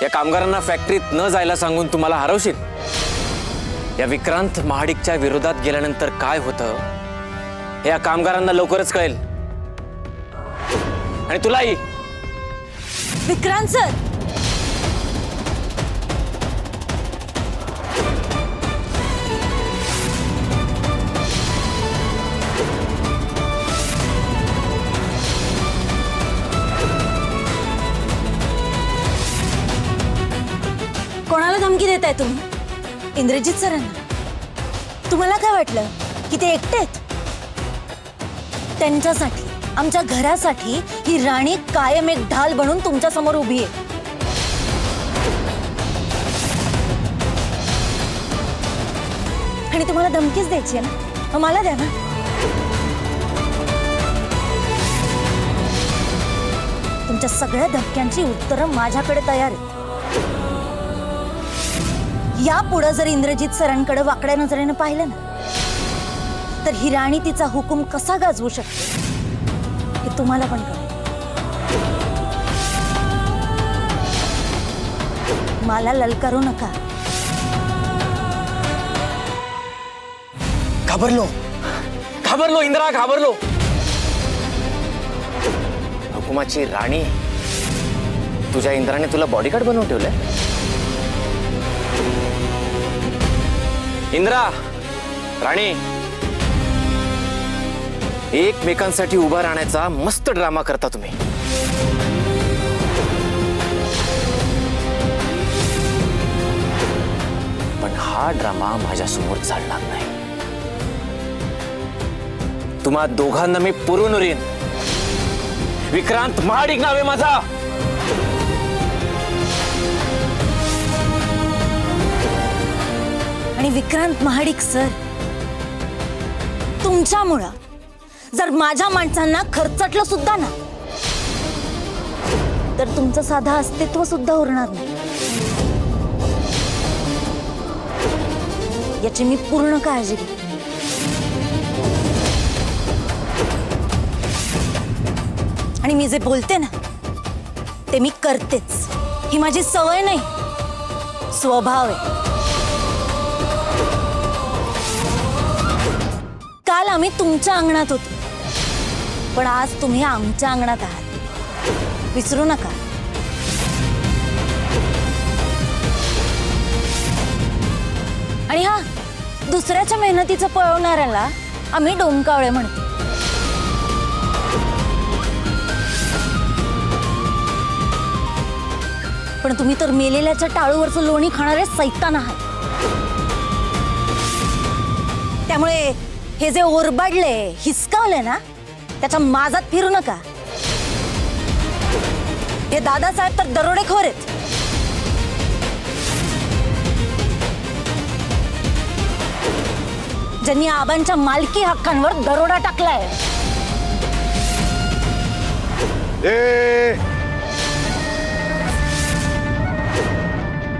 या कामगारांना फॅक्टरीत न जायला सांगून तुम्हाला हरवशील? या विक्रांत महाडिकच्या विरोधात गेल्यानंतर काय होतं हे या कामगारांना लवकरच कळेल, आणि तुलाही. विक्रांत सर, कोणाला धमकी देताय तुम्ही? इंद्रजित सरांना. तुम्हाला काय वाटलं की ते एकटे आहेत? त्यांच्यासाठी, आमच्या घरासाठी ही राणी कायम एक ढाल बनून तुमच्या समोर उभी आहे. आणि तुम्हाला धमकीच द्यायची आहे ना, मग मला द्या ना. तुमच्या सगळ्या धमक्यांची उत्तरं माझ्याकडे तयार आहेत. यापुढे जर इंद्रजित सरांकडे वाकड्या नजरेने पाहिलं ना, तर ही राणी तिचा हुकूम कसा गाजवू शकते हे तुम्हाला पण कळेल. मला ललकारू नका. घाबरलो, घाबरलो इंद्रा, घाबरलो. हुकुमाची राणी तुझ्या इंद्राने तुला बॉडीगार्ड बनवून ठेवलंय. इंद्रा, राणी, एकमेकांसाठी उभा राहण्याचा मस्त ड्रामा करता तुम्ही. पण हा ड्रामा माझ्यासमोर चालणार नाही. तुम्हा दोघांना मी पुरून उरीन. विक्रांत महाडिक नाव आहे माझा. आणि विक्रांत महाडिक सर, तुमच्यामुळं जर माझ्या माणसांना खर्चटलं सुद्धा ना, तर तुमचं साधं अस्तित्व सुद्धा उरणार नाही. याची मी पूर्ण काळजी घेईन. आणि मी जे बोलते ना ते मी करतेच. ही माझी सवय नाही, स्वभाव आहे. काल आम्ही तुमच्या अंगणात होतो, पण आज तुम्ही आमच्या अंगणात आहात. विसरू नका. आणि हा, दुसऱ्याच्या मेहनतीचं पळवणाऱ्याला आम्ही डोमकावळे म्हणतो. पण तुम्ही तर मेलेल्याच्या टाळूवरचं लोणी खाणारे सैतान आहात. त्यामुळे हे जे ओरबाडले, हिसकावले ना, त्याच्या माझात फिरू नका. हे दादासाहेब तर दरोडेखोर आहेत. ज्यांनी आबांच्या मालकी हक्कांवर दरोडा टाकलाय.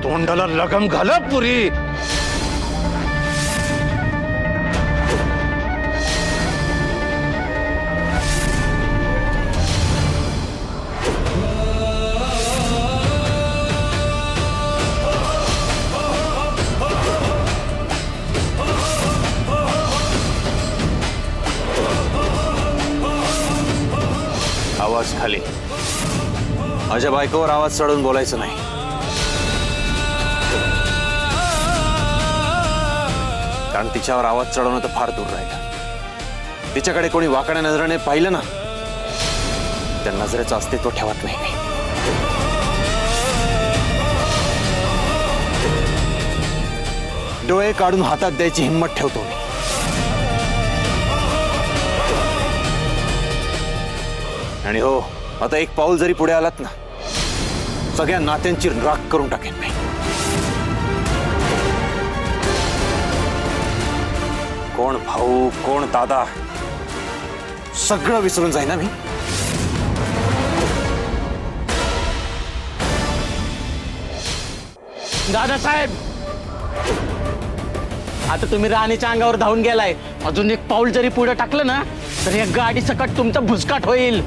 तोंडाला लगाम घाला पुरी. आवाज खाली. माझ्या बायकोवर आवाज चढवून बोलायचं नाही. कारण तिच्यावर आवाज चढवणं तर फार दूर राहिलं. तिच्याकडे कोणी वाकड्या नजरेने पाहिलं ना, त्या नजरेचं अस्तित्व ठेवत नाही मी. डोळे काढून हातात द्यायची हिंमत ठेवतो मी. आणि हो, आता एक पाऊल जरी पुढे आलात ना, सगळ्या नात्यांची राख करून टाकेन मी. कोण भाऊ, कोण दादा, सगळं विसरून जाईन ना मी. दादासाहेब, आता तुम्ही राणीच्या अंगावर धावून गेलाय. अजून एक पाऊल जरी पुढे टाकलं ना, तर या गाडी सकट तुमचा भुसकाट होईल.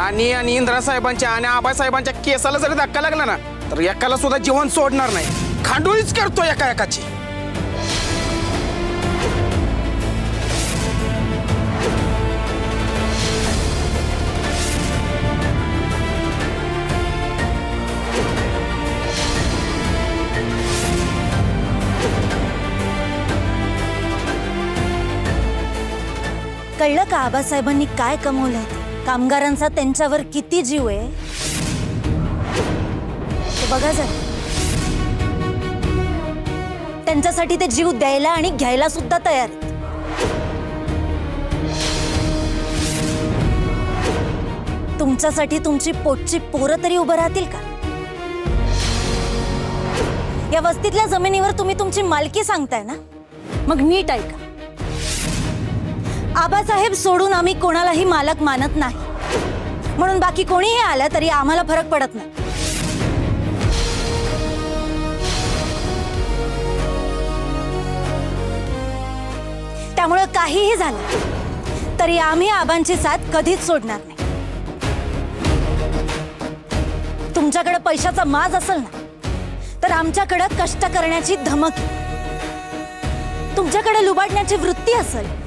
राणी आणि इंदिरा साहेबांच्या आणि आबासाहेबांच्या केसाला जरी धक्का लागला ना तर एकाला सुद्धा जीवन सोडणार नाही. खांडोळीच करतो एका एकाची. कळलं का आबासाहेबांनी काय कमवलंय? कामगारांचा त्यांच्यावर किती जीव आहे ते बघा जरा. त्यांच्यासाठी ते जीव द्यायला आणि घ्यायला सुद्धा तयार आहेत. तुमच्यासाठी तुमची पोटची पोरं तरी उभं राहतील का? या वस्तीतल्या जमिनीवर तुम्ही तुमची मालकी सांगताय ना, मग नीट ऐका. आबासाहेब सोडून आम्ही कोणालाही मालक मानत नाही, म्हणून बाकी कोणीही आलं तरी आम्हाला फरक पडत नाही. त्यामुळे काहीही झालं तरी आम्ही आबांची साथ कधीच सोडणार नाही. तुमच्याकडे पैशाचा माज असेल ना तर आमच्याकडे कष्ट करण्याची धमक, तुमच्याकडे लुबाडण्याची वृत्ती असेल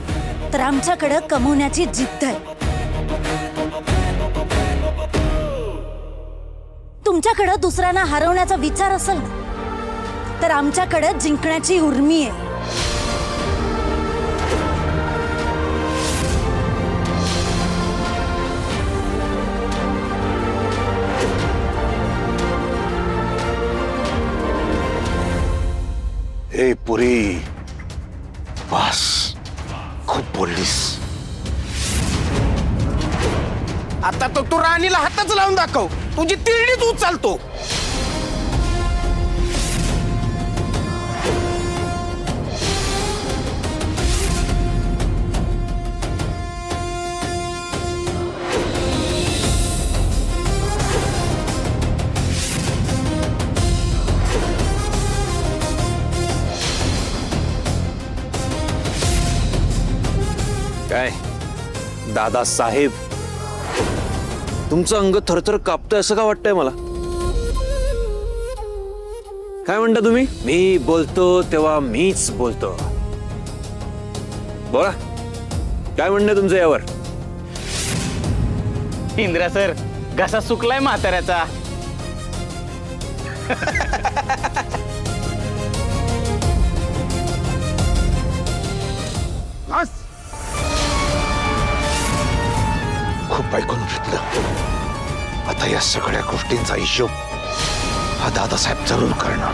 तर आमच्याकडे कमवण्याची जिद्द आहे. तुमच्याकडे दुसऱ्यांना हरवण्याचा विचार असेल ना तर आमच्याकडे जिंकण्याची उर्मी आहे. ए पुरी, बस, खूप बोललीस. आता तो तू राणीला हातच लावून दाखव, तुझी तिरडीच उचलतो. काय दादासाहेब, तुमचं अंग थरथर कापतंय असं का वाटतंय मला? काय म्हणता तुम्ही? मी बोलतो तेव्हा मीच बोलतो. बोला, काय म्हणणं तुमचं यावर? इंदिरा सर, घसा सुकलाय म्हाताऱ्याचा. खूप ऐकून घेतलं. आता या सगळ्या गोष्टींचा हिशोब हा दादासाहेब जरूर करणार.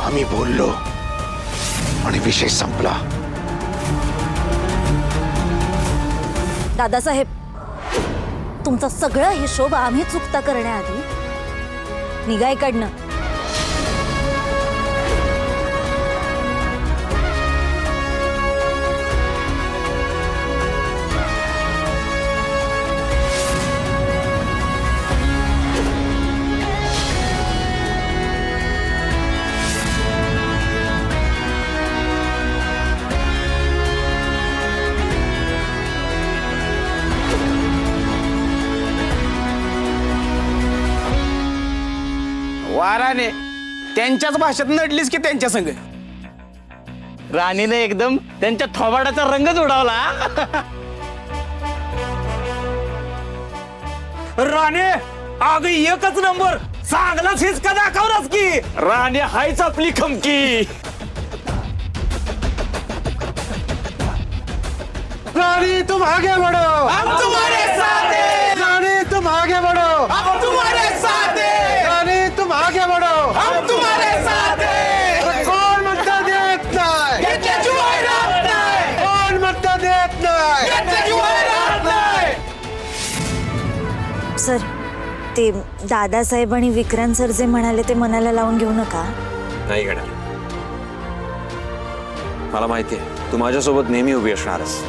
आम्ही बोललो आणि विषय संपला. दादासाहेब, तुमचा सगळा हिशोब आम्ही चुकता करण्याआधी निघा इकडनं. वाराने त्यांच्याच भाषेत नडलीस की त्यांच्या संग. राणीने एकदम त्यांच्या थोबाडाचा रंगच उडावला. राणे, अगं एकच नंबर, चांगलाच हिसका दाखवलास की. राणे हायच आपली खमकी. रानी तुम आगे बढ़ो, हम तुम्हारे साथ हैं. रानी तुम आगे बढ़ो, हम तुम्हारे साथ हैं. रानी तुम आगे बढ़ो. हम तुम्हारे साथ हैं. कोण म्हणता देत नाही, घेतल्याशिवाय राहत नाही. कोण म्हणता देत नाही. घेतल्याशिवाय राहत नाही. सर, ते दादासाहेब आणि विक्रांत सर जे म्हणाले ते मनाला लावून घेऊ नका. नाही घेणार. मला माहिती आहे तू माझ्यासोबत नेहमी उभी असणारच.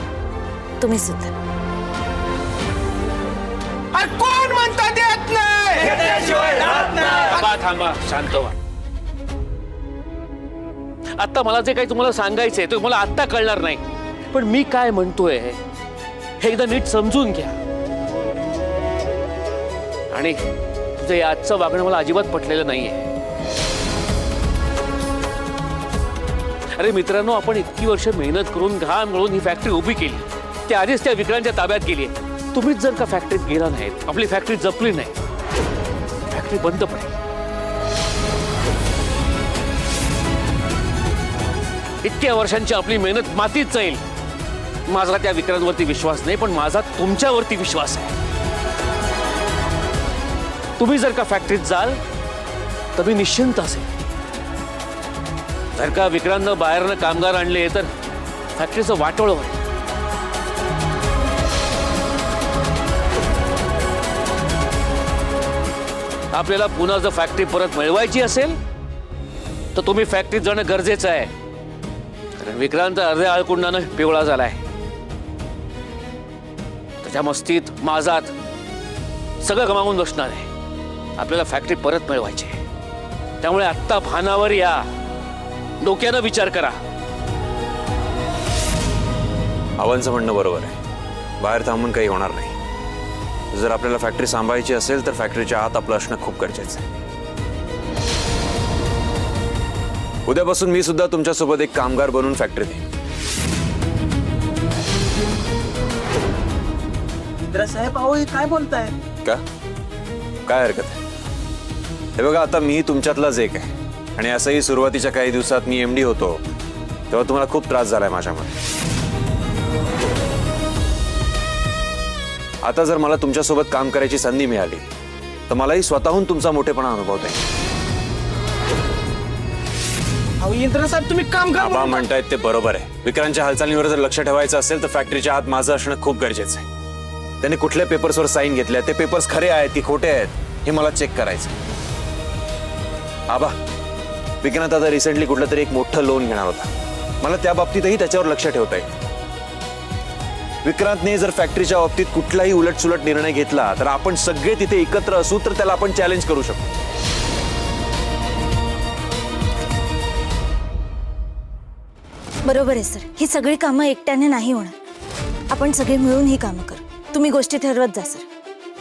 तुम्ही सुद्धा. अरे कोण म्हणता देत नाही. घेतल्याशिवाय राहत नाही. थांबा थांबा, शांत व्हा. आता मला जे काही तुम्हाला सांगायचंय ते मला आत्ता कळणार नाही, पण मी काय म्हणतोय हे एकदा नीट समजून घ्या. आणि तुझं हे आजचं वागणं मला अजिबात पटलेलं नाहीये. अरे मित्रांनो, आपण इतकी वर्ष मेहनत करून घाम गळून ही फॅक्टरी उभी केली. ती आधीच त्या विक्रांच्या ताब्यात गेली. तुम्हीच जर का फॅक्टरीत गेला नाहीत, आपली फॅक्टरी जपली नाही, फॅक्टरी बंद पडेल. इतक्या वर्षांची आपली मेहनत मातीत जाईल. माझा त्या विक्रांतवरती विश्वास नाही, पण माझा तुमच्यावरती विश्वास आहे. तुम्ही जर का फॅक्टरीत जाल तर मी निश्चिंत असेल. जर का विक्रांतनं बाहेरनं कामगार आणले तर फॅक्टरीचं वाटोळं होईल. आपल्याला पुन्हा जर फॅक्टरी परत मिळवायची असेल तर तुम्ही फॅक्टरीत जाणं गरजेचं आहे. कारण विक्रांत अर्ध्या आळकुंडानं पिवळा झालाय. त्याच्या मस्तीत माझात सगळं गमावून बसणार आहे. आपल्याला फॅक्टरी परत मिळवायची आहे. त्यामुळे आत्ता भानावर या, डोक्यानं विचार करा. आव्हानचं म्हणणं बरोबर आहे. बाहेर थांबून काही होणार नाही. जर आपल्याला फॅक्टरी सांभाळायची असेल तर फॅक्टरीच्या आत आपलं असणं खूप गरजेचं आहे. उद्यापासून मी सुद्धा तुमच्यासोबत एक कामगार बनून फॅक्टरीत येईन. साहेब, अहो काय बोलताय? का काय हरकत आहे? हे बघा, आता मी तुमच्यातलाच एक आहे. आणि असंही सुरुवातीच्या काही दिवसात मी एमडी होतो तेव्हा तुम्हाला खूप त्रास झालाय माझ्यामध्ये. आता जर मला तुमच्यासोबत काम करायची संधी मिळाली तर मलाही स्वतःहून तुमचा मोठेपणा अनुभवता येईल. इंद्र साहेब, तुम्ही काम करा. आबा म्हणतायत ते बरोबर आहे. विक्रांतच्या हालचालींवर जर लक्ष ठेवायचं असेल तर फॅक्टरीच्या आत माझं असणं खूप गरजेचं आहे. त्याने कुठल्या पेपर्सवर साईन घेतल्या, ते पेपर्स खरे आहेत की खोटे आहेत हे मला चेक करायचं. आबा, विक्रांत आता रिसेंटली कुठलं तरी एक मोठं लोन घेणार होता. मला त्या बाबतीतही त्याच्यावर लक्ष ठेवता येईल. विक्रांतने जर फॅक्टरीच्या बाबतीत कुठलाही उलटसुलट निर्णय घेतला तर आपण सगळे तिथे एकत्र असू तर त्याला आपण चॅलेंज करू शकतो. बरोबर आहे सर. ही सगळी कामं एकट्याने नाही होणार. आपण सगळे मिळून ही कामं करू. तुम्ही गोष्टी ठरवत जा सर.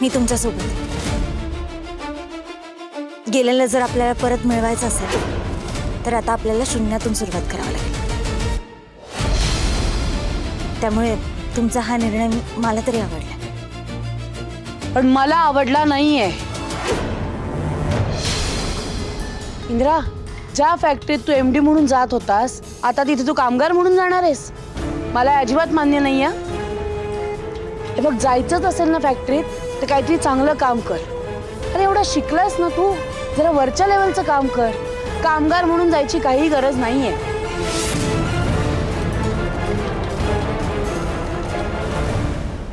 मी तुमच्यासोबत आहे. गेलेलं जर आपल्याला परत मिळवायचं असेल तर आता आपल्याला शून्यातून सुरुवात करावी लागेल. त्यामुळे तुमचा हा निर्णय मला तरी आवडला. पण मला आवडला नाहीये. इंद्रा, ज्या फॅक्टरीत तू एमडी म्हणून जात होतास आता तिथे तू कामगार म्हणून जाणार आहेस? मला अजिबात मान्य नाही आहे. हे बघ, जायचंच असेल ना फॅक्टरीत तर काहीतरी चांगलं काम कर. अरे एवढा शिकलास ना तू, जरा वरच्या लेवलचं काम कर. कामगार म्हणून जायची काही गरज नाहीये.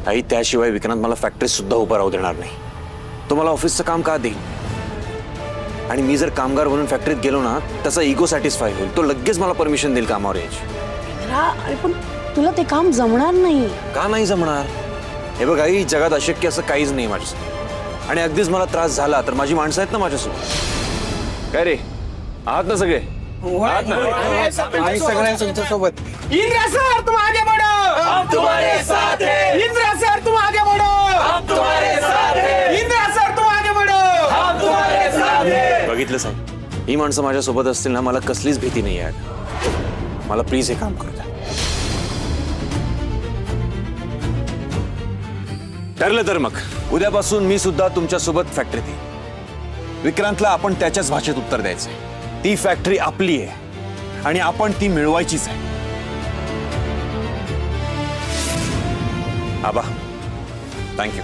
आई, त्याशिवाय विक्रांत मला फॅक्टरीत सुद्धा उभं राहू देणार नाही. तो मला ऑफिसचं काम का देईल? आणि मी जर कामगार म्हणून फॅक्टरीत गेलो ना त्याचा इगो सॅटिस्फाय होईल. तो लगेच मला परमिशन देईल कामावर यायची. इंद्रा, अरे पण तुला ते काम जमणार नाही. का नाही जमणार? हे बघ आई, जगात अशक्य असं काहीच नाही माझ्यासोबत. आणि अगदीच मला त्रास झाला तर माझी माणसं आहेत ना माझ्यासोबत. काय रे, आहात ना सगळे? सगळ्या तुमच्या सोबत. इंद्र सर, तुम आगे बढ़ो. हम तुम्हारे साथ हैं. इंद्र सर, तुम आगे बढ़ो. हम तुम्हारे साथ हैं. इंद्र सर, तुम आगे बढ़ो. हम तुम्हारे साथ हैं. बघितलं साहेब, ही माणसं माझ्यासोबत असतील ना मला कसलीच भीती नाही आहे. मला प्लीज हे काम करू द्या. ठरलं तर मग उद्यापासून मी सुद्धा तुमच्यासोबत फॅक्टरीत येईन. विक्रांतला आपण त्याच्याच भाषेत उत्तर द्यायचंय. ती फॅक्टरी आपली आहे आणि आपण ती मिळवायचीच आहे. आबा, थँक्यू.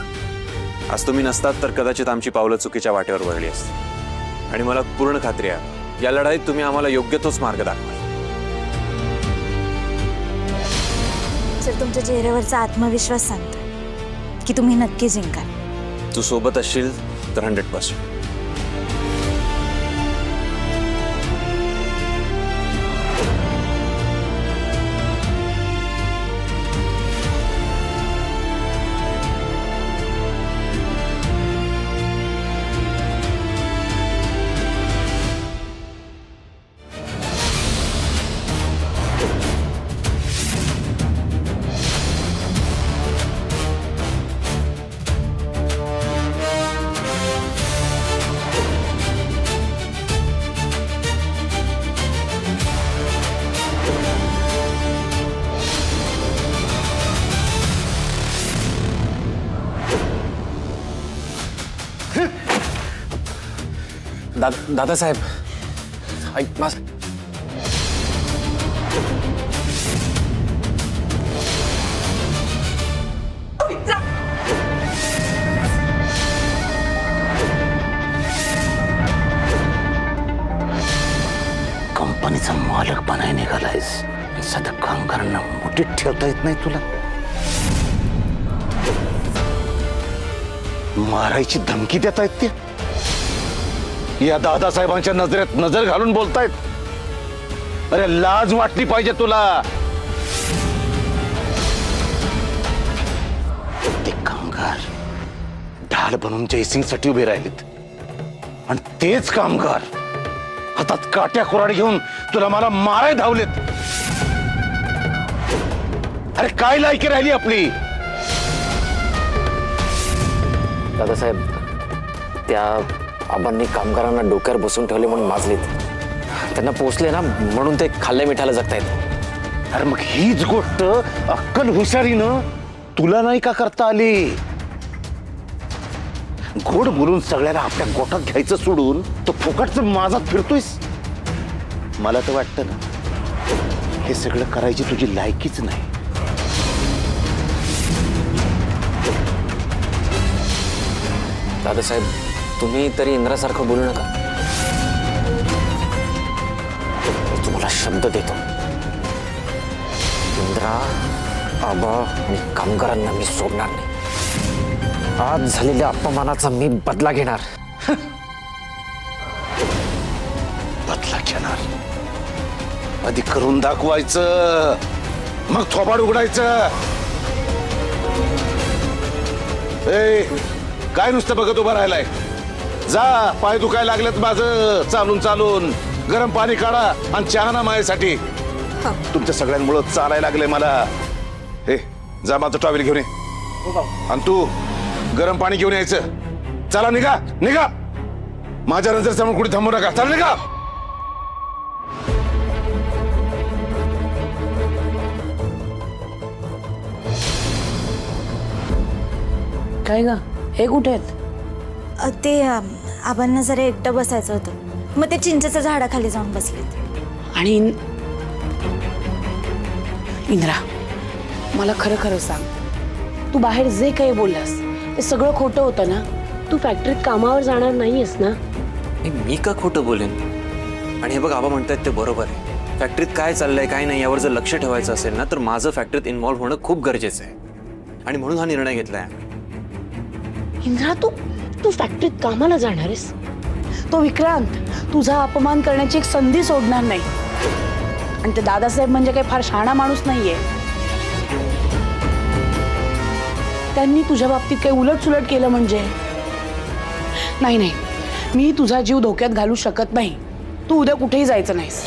आज तुम्ही नसतात तर कदाचित आमची पावलं चुकीच्या वाटेवर वळली असती. आणि मला पूर्ण खात्री आहे या लढाईत तुम्ही आम्हाला योग्य तोच मार्ग दाखवाल. सर, तुमच्या चेहऱ्यावरचा आत्मविश्वास सांगतो की तुम्ही नक्की जिंकाल. तू सोबत असशील तर 100%. दादासाहेब ऐक माझ कंपनीचा मालक बनाय निघालायस. साध्या कामगारांना मुठीत ठेवता येत नाही तुला. मारायची धमकी देता येत ते. या दादासाहेबांच्या नजरेत नजर घालून बोलतायत. अरे लाज वाटली पाहिजे तुला. ते कामगार ढाल बनून जयसिंगसाठी उभे राहिलेत आणि तेच कामगार हातात काट्या कुऱ्हाड घेऊन तुला मला माराय धावलेत. अरे काय लायकी राहिली आपली. दादासाहेब त्या आबांनी कामगारांना डोक्यावर बसून ठेवले म्हणून माजलेत. त्यांना पोचले ना म्हणून ते खाल्ल्या मिठाला जगतायत. अरे मग हीच गोष्ट अक्कल हुशारीनं तुला नाही का करता आली. गोड बोलून सगळ्याला आपल्या गोटात घ्यायचं सोडून तो फुकटचं माझात फिरतोयस. मला तर वाटतं ना हे सगळं करायची तुझी लायकीच नाही. दादासाहेब तुम्ही तरी इंद्रासारखं बोलू नका. मी तुम्हाला शब्द देतो, इंद्रा, आबा आणि कामगारांना मी सोडणार नाही. आज झालेल्या अपमानाचा मी बदला घेणार. बदला घेणार. आधी करून दाखवायचं मग थोबाड उघडायचं. ए काय नुसतं बघत उभं राहिलाय. जा, पाय दुखायला लागलेत माझं चालून चालून. गरम पाणी काढा आणि चहा ना माझ्यासाठी. तुमच्या सगळ्यांमुळं चालायला लागले मला. हे जा माझं टॉवेल घेऊन ये. आणि तू गरम पाणी घेऊन यायचं. चला निघा निघा. माझ्या नजर समोर कुठे थांबू नका. चला निघा. काय ग, हे कुठे आहेत? ते आबांना जरा एकटं बसायचं होतं, मग ते चिंचेच्या झाडाखाली जाऊन बसलेत. आणि इंद्रा, मला खरं खरं सांग, तू बाहेर जे काही बोललास ते सगळं खोटं होतं ना? तू फॅक्टरीत कामावर जाणार नाहीयेस ना? मी का खोटं बोलेन? आणि हे बघ आबा म्हणतायत ते बरोबर आहे. फॅक्टरीत काय चाललंय काय नाही यावर जर लक्ष ठेवायचं असेल ना तर माझं फॅक्टरीत इन्व्हॉल्व्ह होणं खूप गरजेचं आहे. आणि म्हणून हा निर्णय घेतलाय. इंद्रा, तू फॅक्टरीत कामाला जाणार आहेस? तो विक्रांत तुझा अपमान करण्याची एक संधी सोडणार नाही. आणि ते दादासाहेब म्हणजे काही फार शहाणा माणूस नाहीये. त्यांनी तुझ्या बाबतीत काही उलटसुलट केलं म्हणजे नाही नाही, मी तुझा जीव धोक्यात घालू शकत नाही. तू उद्या कुठेही जायचं नाहीस.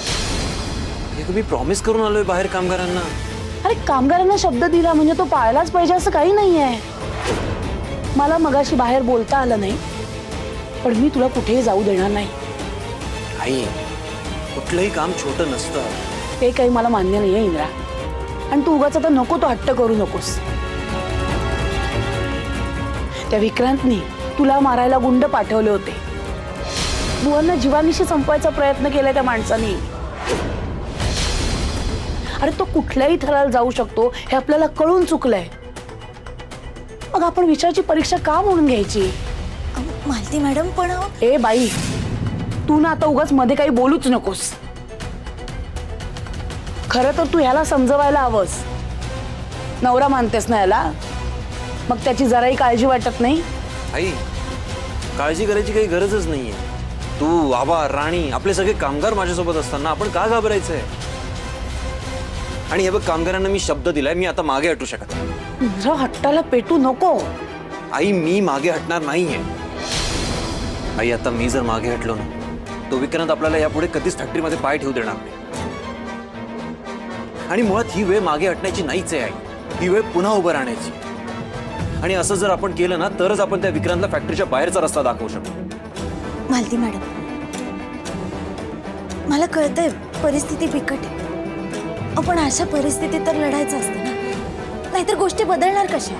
मी प्रॉमिस करून आलोय बाहेर कामगारांना. अरे कामगारांना शब्द दिला म्हणजे तो पाळलाच पाहिजे असं काही नाहीये. मला मगाशी बाहेर बोलता आलं नाही, पण मी तुला कुठेही जाऊ देणार नाही. आई, कुठलंही काम छोटं नसतं. ते काही मला मान्य नाहीये इंद्रा. आणि तू उगाच आता नको तो हट्ट करू नकोस. त्या विक्रांतनी तुला मारायला गुंड पाठवले होते. बुवांना जीवानीशी संपवायचा प्रयत्न केलाय त्या माणसानी. अरे तो कुठल्याही थराला जाऊ शकतो हे आपल्याला कळून चुकलंय. मग आपण विचाराची परीक्षा का म्हणून घ्यायची? मालती मॅडम पण ए बाई, तू ना आता उगाच मध्ये काही बोलूच नकोस. खरं तर तू ह्याला समजवायला हवंस. नवरा मानतेस ना याला, मग त्याची जराही काळजी वाटत नाही? आई, काळजी करायची काही गरजच नाहीये. तू, आबा, राणी, आपले सगळे कामगार माझ्यासोबत असताना आपण का घाबरायचंय? आणि हे बघ, कामगारांना मी शब्द दिलाय, मी आता मागे हटू शकत नाही. तुझ्या हट्टाला पेटू नको. आई, मी मागे हटणार नाहीये. आई, आता मी जर मागे हटलो ना तो विक्रांत आपल्याला यापुढे कधीच फॅक्टरीमध्ये पाय ठेवू देणार नाही. आणि मुळात ही वेळ मागे हटण्याची नाहीच आहे आई. ही वेळ पुन्हा उभं राहण्याची. आणि असं जर आपण केलं ना तरच आपण त्या विक्रांतला फॅक्टरीच्या बाहेरचा रस्ता दाखवू शकतो. मालती मॅडम, मला कळतंय परिस्थिती बिकट आहे. आपण अशा परिस्थितीत तर लढायचं असतं ना, नाहीतर गोष्टी बदलणार कशा?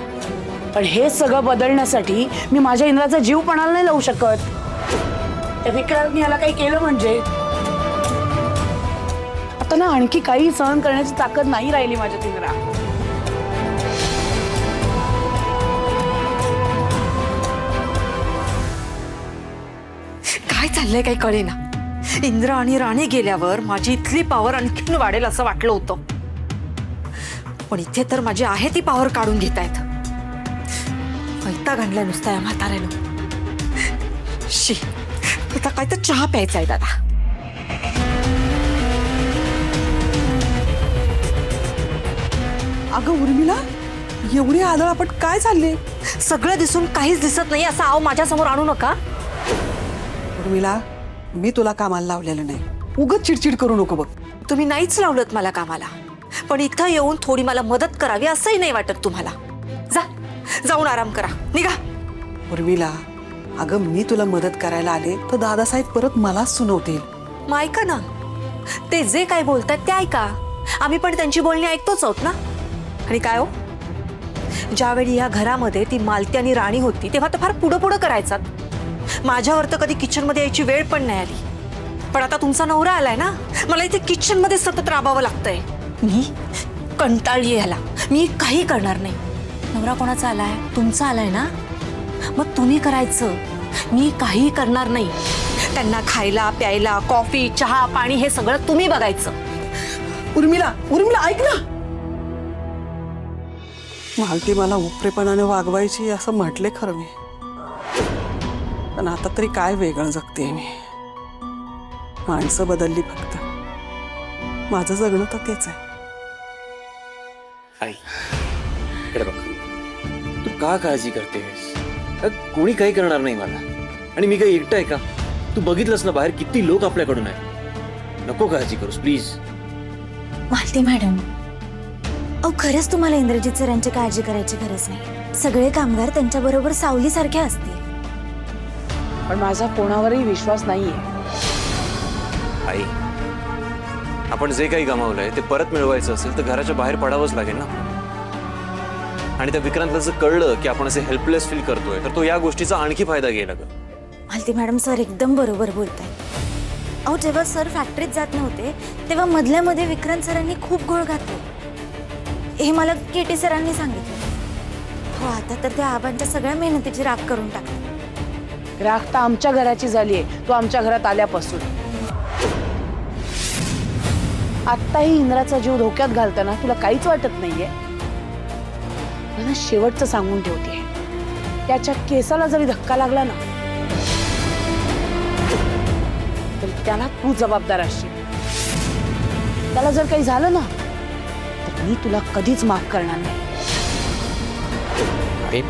पण हे सगळं बदलण्यासाठी मी माझ्या इंद्राचा जीव पणाला नाही लावू शकत. त्या विक्रांतने याला काही केलं म्हणजे आता ना आणखी काही सहन करण्याची ताकद नाही राहिली माझ्यात इंद्रा. काय चाललंय काही कळेना. इंद्र आणि राणी गेल्यावर माझी इथली पॉवर आणखीन वाढेल असं वाटलं होतं, पण इथे तर माझी आहे ती पॉवर काढून घेतायत. वैताग आणलाय नुसता या म्हाताऱ्यानं. शी, आता काय तर चहा प्यायचा आहे दादा. अगं उर्मिला, एवढी आदळापट काय चालले? सगळं दिसून काहीच दिसत नाही असं आव माझ्या समोर आणू नका. उर्मिला, मी तुला कामाला लावलेलं नाही, उगाच चिडचिड करू नको बघ. तुम्ही नाहीच लावलत मला कामाला, पण इथं येऊन थोडी मला मदत करावी असंही नाही वाटत तुम्हाला. जाऊन आराम करा, निघा. उर्मिला, अगं मी तुला मदत करायला आले तर दादासाहेब परत मलाच सुनवतील. मग ऐका ना, ते जे काय बोलतात ते ऐका. आम्ही पण त्यांची बोलणी ऐकतोच आहोत ना. आणि काय हो, ज्यावेळी या घरामध्ये ती मालती आणि राणी होती तेव्हा तर फार पुढं पुढं करायचात. माझ्यावर तर कधी किचनमध्ये यायची वेळ पण नाही आली. पण आता तुमचा नवरा आलाय ना, मला इथे किचनमध्ये सतत राबावं लागतंय. मी कंटाळली ह्याला, मी काही करणार नाही. नवरा कोणाचा आलाय? तुमचा आलाय ना, मग तुम्ही करायचं, मी काही करणार नाही. त्यांना खायला प्यायला कॉफी चहा पाणी हे सगळं तुम्ही बघायचं. उर्मिला, उर्मिला ऐक ना. मालती मला उपरेपणाने वागवायची असं म्हटले खरं मी, पण आता तरी काय वेगळं जगते मी. माणसं बदलली फक्त, माझं जगणं तर तेच आहे. आई, इकडे बघ, तू का काळजी करतेस? कोणी काही करणार नाही मला, आणि मी काही एकटा आहे का? तू बघितलंस ना बाहेर किती लोक आपल्याकडून आहेत. नको काळजी करूस प्लीज. मालती मॅडम, अहो खरंच तुम्हाला इंद्रजित सरांची काळजी करायची गरज नाही. सगळे कामगार त्यांच्याबरोबर सावलीसारखे असतील. पण माझा कोणावरही विश्वास नाहीये. आई, आपण जे काही गमावलंय ते परत मिळवायचं असेल तर घराच्या बाहेर पडावंच लागेल ना. आणि त्या विक्रांतला जर कळलं की आपण असे हेल्पलेस फील करतोय तर तो या गोष्टीचा आणखी फायदा घेईल. मालती मॅडम, सर एकदम बरोबर बोलताय. अहो जेव्हा सर फॅक्टरीत जात नव्हते तेव्हा मधल्या मध्ये विक्रांत सरांनी खूप घोळ घातले. हे मला केटी सरांनी सांगितलं. हो, आता तर त्या आबांच्या सगळ्या मेहनतीची राख करून टाकली. राख तर आमच्या घराची झालीये, तू आमच्या घरात आल्यापासून. आत्ताही इंद्राचा जीव धोक्यात घालताना तुला काहीच वाटत नाहीये? मला शेवटचं सांगून ठेवते, त्याच्या केसाला जरी धक्का लागला ना तरी त्याला तू जबाबदार असशील. त्याला जर काही झालं ना तर मी तुला कधीच माफ करणार नाही. आई,